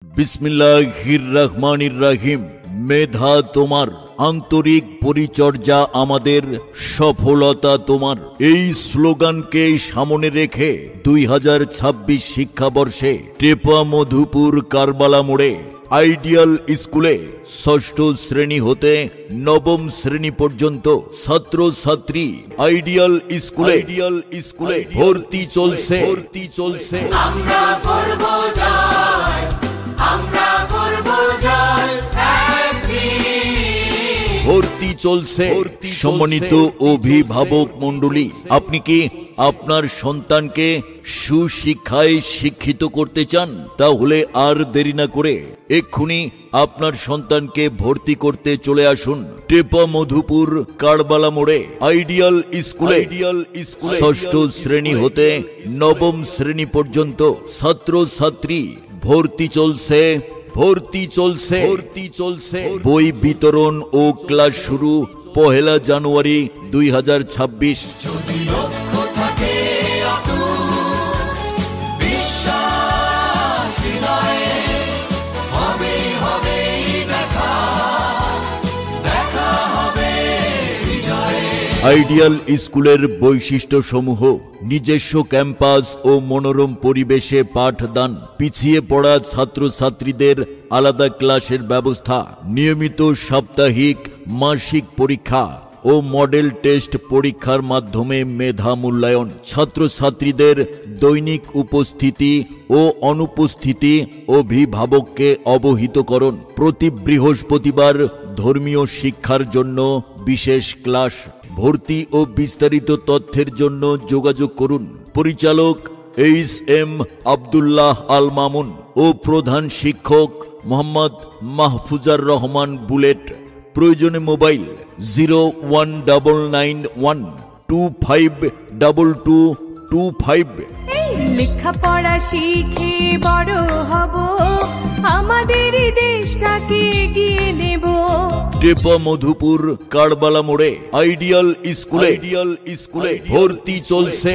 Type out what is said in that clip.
বিসমিল্লাহির রহমানির রহিম। মেধা তোমার, আন্তরিক পরিচর্যা আমাদের, সফলতা তোমার। এই স্লোগানকে সামনে রেখে 2026 শিক্ষাবর্ষে টেপা মধুপুর কারবালা মোড়ে আইডিয়াল স্কুলে ষষ্ঠ শ্রেণী হতে নবম শ্রেণী পর্যন্ত ছাত্রছাত্রী আইডিয়াল স্কুলে ভর্তি চলছে। আমরা করব জয়, আমরা করব জয় একদিন। ভর্তি চলছে। সম্মানিত অভিভাবক মণ্ডলী, আপনি কি আপনার সন্তানকে সুশিক্ষায় শিক্ষিত করতে চান? তাহলে আর দেরি না করে এক্ষুনি আপনার সন্তানকে ভর্তি করতে চলে আসুন টেপা মধুপুর কারবালা মোড়ে আইডিয়াল স্কুলে। ষষ্ঠ শ্রেণী হতে নবম শ্রেণী পর্যন্ত ছাত্রছাত্রী ভর্তি চলছে। বই বিতরণ ও ক্লাস শুরু 1 জানুয়ারি 2026। যদি লক্ষ্য থাকে অটুট, বিশ্বাস হৃদয়ে, হবে দেখা হবে বিজয়ে। আইডিয়াল স্কুলের বৈশিষ্ট্য সমূহ: নিজস্ব ক্যাম্পাস ও মনোরম পরিবেশে পাঠদান, পিছিয়ে পড়া ছাত্রছাত্রীদের আলাদা ক্লাসের ব্যবস্থা, নিয়মিত সাপ্তাহিক মাসিক পরীক্ষা ও মডেল টেস্ট পরীক্ষার মাধ্যমে মেধা মূল্যায়ন, ছাত্রছাত্রীদের দৈনিক উপস্থিতি ও অনুপস্থিতি অভিভাবককে অবহিতকরণ, প্রতি বৃহস্পতিবার ধর্মীয় শিক্ষার জন্য বিশেষ ক্লাস। ভর্তি ও বিস্তারিত তথ্যের জন্য যোগাযোগ করুন পরিচালক HM আব্দুল্লাহ আল মামুন ও প্রধান শিক্ষক মোহাম্মদ মাহফুজার রহমান বুলেট। প্রয়োজনে মোবাইল 01991252225। লেখাপড়া শিখে বড় হব, আমাদের দেশটাকে এগিয়ে নেব। টেপা মধুপুর কারবালা মোড়ে আইডিয়াল স্কুলে ভর্তি চলছে।